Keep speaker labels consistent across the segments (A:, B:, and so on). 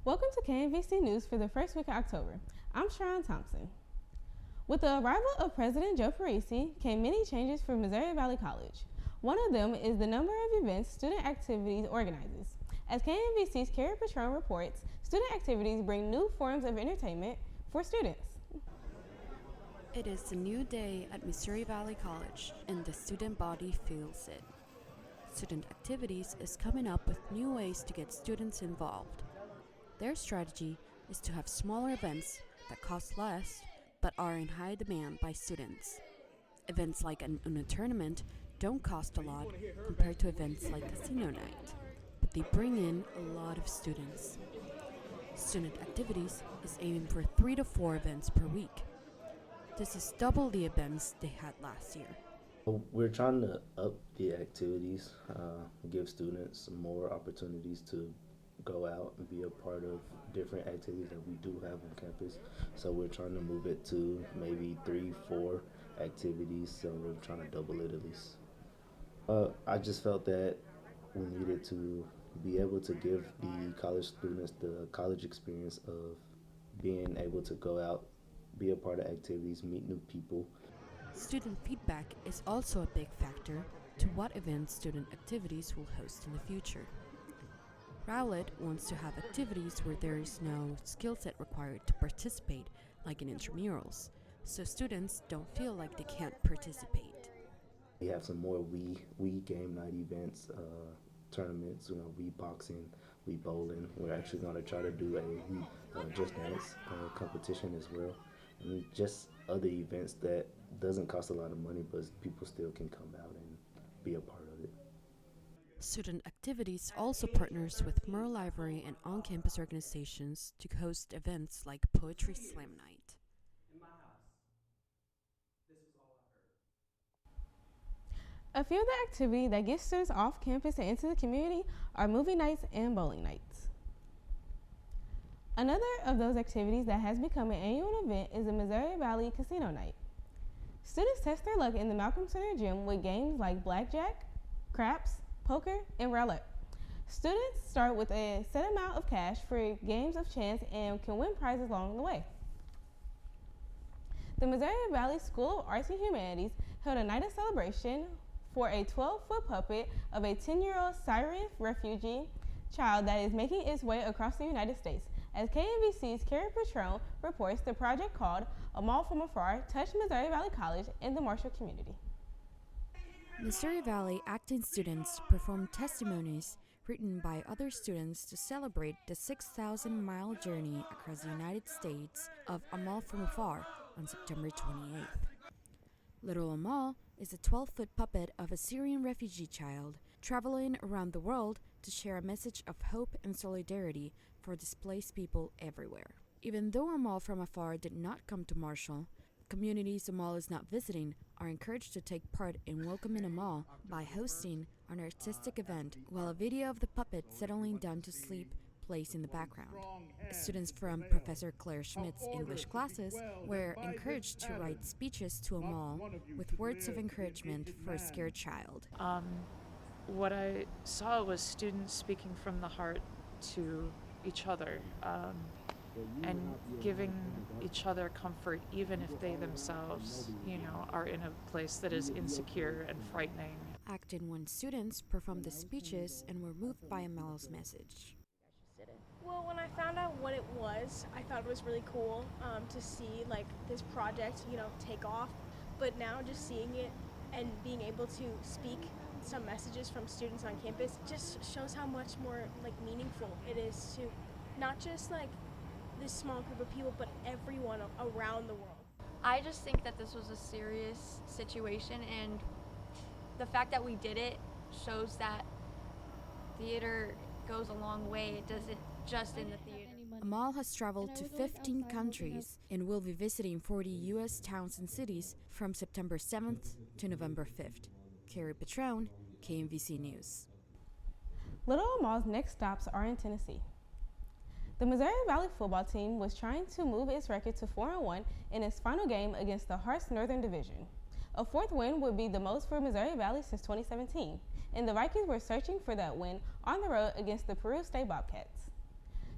A: Welcome to KMVC News for the first week of October. I'm Sharon Thompson. With the arrival of President Joe Parisi came many changes for Missouri Valley College. One of them is the number of events student activities organizes. As KMVC's Carrie Patron reports, student activities bring new forms of entertainment for students.
B: It is a new day at Missouri Valley College, and the student body feels it. Student Activities is coming up with new ways to get students involved. Their strategy is to have smaller events that cost less but are in high demand by students. Events like an UNO tournament don't cost a lot compared to events like Casino Night, but they bring in a lot of students. Student Activities is aiming for 3 to 4 events per week. This is double the events they had last year.
C: We're trying to up the activities, give students more opportunities to go out and be a part of different activities that we do have on campus. So we're trying to move it to maybe 3-4 activities, so we're trying to double it at least. I just felt that we needed to be able to give the college students the college experience of being able to go out, be a part of activities, meet new people.
B: Student feedback is also a big factor to what events Student Activities will host in the future. Rowlett wants to have activities where there is no skill set required to participate, like in intramurals, so students don't feel like they can't participate.
C: We have some more Wii game night events, tournaments, Wii boxing, Wii bowling. We're actually going to try to do a Just Dance competition as well. And just other events that doesn't cost a lot of money, but people still can come out and be a part of it.
B: Student Activities also partners with Merle Library and on-campus organizations to host events like Poetry Slam Night.
A: A few of the activities that get students off campus and into the community are movie nights and bowling nights. Another of those activities that has become an annual event is the Missouri Valley Casino Night. Students test their luck in the Malcolm Center Gym with games like blackjack, craps, poker, and roulette. Students start with a set amount of cash for games of chance and can win prizes along the way. The Missouri Valley School of Arts and Humanities held a night of celebration for a 12-foot puppet of a 10-year-old Syrian refugee child that is making its way across the United States. As KMVC's Carrie Patron reports, the project called A Mall from Afar touched Missouri Valley College and the Marshall community.
B: Missouri Valley acting students performed testimonies written by other students to celebrate the 6,000-mile journey across the United States of Amal from Afar on September 28th. Little Amal is a 12-foot puppet of a Syrian refugee child traveling around the world to share a message of hope and solidarity for displaced people everywhere. Even though Amal from Afar did not come to Marshall, communities Amal is not visiting are encouraged to take part in welcoming Amal by hosting an artistic event while a video of the puppet settling down to sleep plays in the background. Students from Professor Claire Schmidt's English classes were encouraged to write speeches to Amal with words of encouragement for a scared child.
D: What I saw was students speaking from the heart to each other and giving each other comfort, even if they themselves, are in a place that is insecure and frightening.
B: Acton 1 students performed the speeches and were moved by Amal's message.
E: Well, when I found out what it was, I thought it was really cool to see this project, take off. But now just seeing it and being able to speak some messages from students on campus just shows how much more meaningful it is to not just this small group of people, but everyone around the world.
F: I just think that this was a serious situation, and the fact that we did it shows that theater goes a long way. It doesn't just in the theater.
B: Amal has traveled to 15 countries and will be visiting 40 U.S. towns and cities from September 7th to November 5th. Carrie Patron, KMVC News.
A: Little Amal's next stops are in Tennessee. The Missouri Valley football team was trying to move its record to 4-1 in its final game against the Hearts Northern Division. A fourth win would be the most for Missouri Valley since 2017, and the Vikings were searching for that win on the road against the Peru State Bobcats.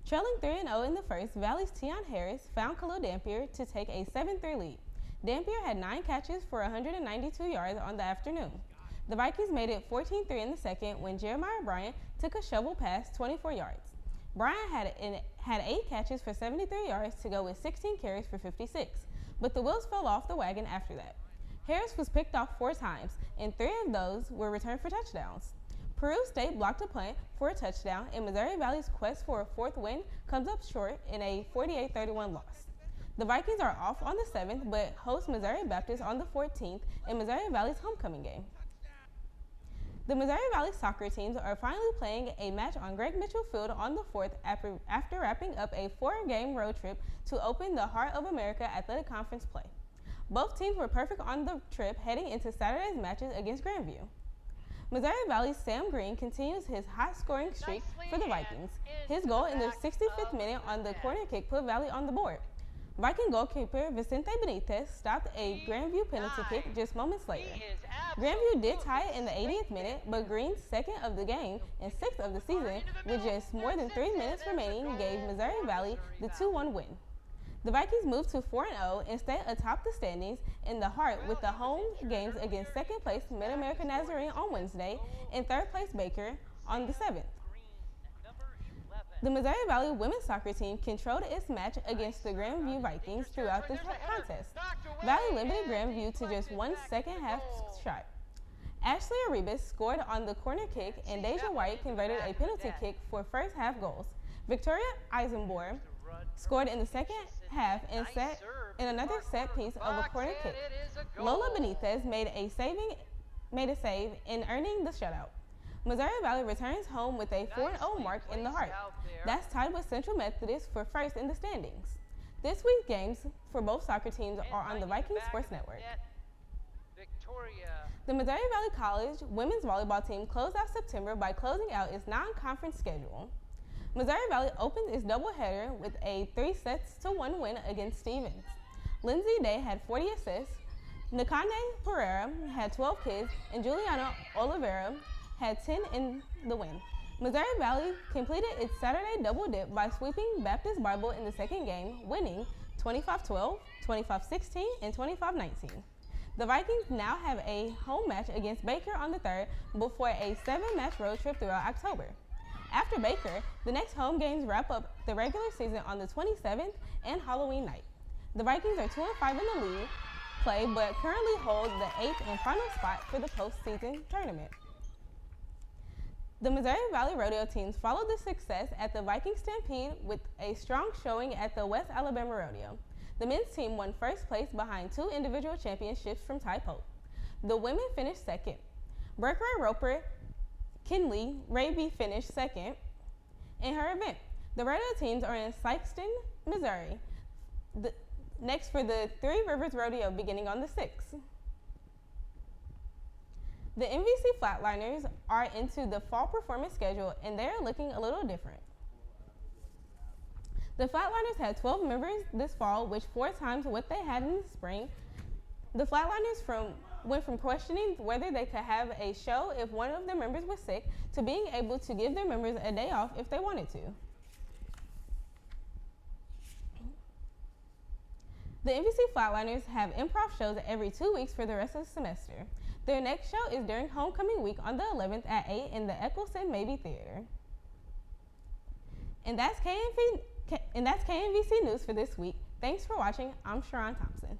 A: Trailing 3-0 in the first, Valley's Tion Harris found Khalil Dampier to take a 7-3 lead. Dampier had 9 catches for 192 yards on the afternoon. The Vikings made it 14-3 in the second when Jeremiah Bryant took a shovel pass 24 yards. Bryant had 8 catches for 73 yards to go with 16 carries for 56, but the wheels fell off the wagon after that. Harris was picked off 4 times, and 3 of those were returned for touchdowns. Peru State blocked a punt for a touchdown, and Missouri Valley's quest for a 4th win comes up short in a 48-31 loss. The Vikings are off on the 7th, but host Missouri Baptist on the 14th in Missouri Valley's homecoming game. The Missouri Valley soccer teams are finally playing a match on Greg Mitchell Field on the 4th after wrapping up a 4-game road trip to open the Heart of America Athletic Conference play. Both teams were perfect on the trip heading into Saturday's matches against Grandview. Missouri Valley's Sam Green continues his high-scoring streak for the Vikings. His goal in the 65th minute on the corner kick put Valley on the board. Viking goalkeeper Vicente Benitez stopped a Grandview penalty kick just moments later. Grandview did tie it in the 80th minute, but Green's 2nd of the game and 6th of the season, with just more than 3 minutes remaining, gave Missouri Valley the 2-1 win. The Vikings moved to 4-0 and stay atop the standings in the Heart with the home games against 2nd place Mid-America Nazarene on Wednesday and 3rd place Baker on the 7th. The Missouri Valley women's soccer team controlled its match against the Grandview Vikings throughout the contest. Valley limited Grandview to just 1 second-half shot. Ashley Arribas scored on the corner kick, and Deja White converted a penalty kick for first-half goals. Victoria Eisenborn scored in the second half and set in another set piece of a corner kick. Lola Benitez made a save in earning the shutout. Missouri Valley returns home with a 4-0 mark in the Heart. That's tied with Central Methodist for first in the standings. This week's games for both soccer teams are on the Viking Sports Network. The Missouri Valley College women's volleyball team closed out September by closing out its non-conference schedule. Missouri Valley opens its doubleheader with a 3-1 win against Stevens. Lindsay Day had 40 assists, Nakane Pereira had 12 kills, and Juliana Oliveira had 10 in the win. Missouri Valley completed its Saturday double dip by sweeping Baptist Bible in the second game, winning 25-12, 25-16, and 25-19. The Vikings now have a home match against Baker on the 3rd before a 7-match road trip throughout October. After Baker, the next home games wrap up the regular season on the 27th and Halloween night. The Vikings are 2-5 in the league play, but currently hold the 8th and final spot for the postseason tournament. The Missouri Valley Rodeo teams followed the success at the Viking Stampede with a strong showing at the West Alabama Rodeo. The men's team won first place behind 2 individual championships from Ty Pope. The women finished second. Berkeley Roper Kinley Raby finished second in her event. The rodeo teams are in Sikeston, Missouri, next for the Three Rivers Rodeo beginning on the 6th. The MVC Flatliners are into the fall performance schedule, and they are looking a little different. The Flatliners had 12 members this fall, which 4 times what they had in the spring. The Flatliners went from questioning whether they could have a show if one of their members was sick to being able to give their members a day off if they wanted to. The MVC Flatliners have improv shows every 2 weeks for the rest of the semester. Their next show is during homecoming week on the 11th at 8 in the Eccleston Mabee Theater. And that's KMVC News for this week. Thanks for watching. I'm Sharon Thompson.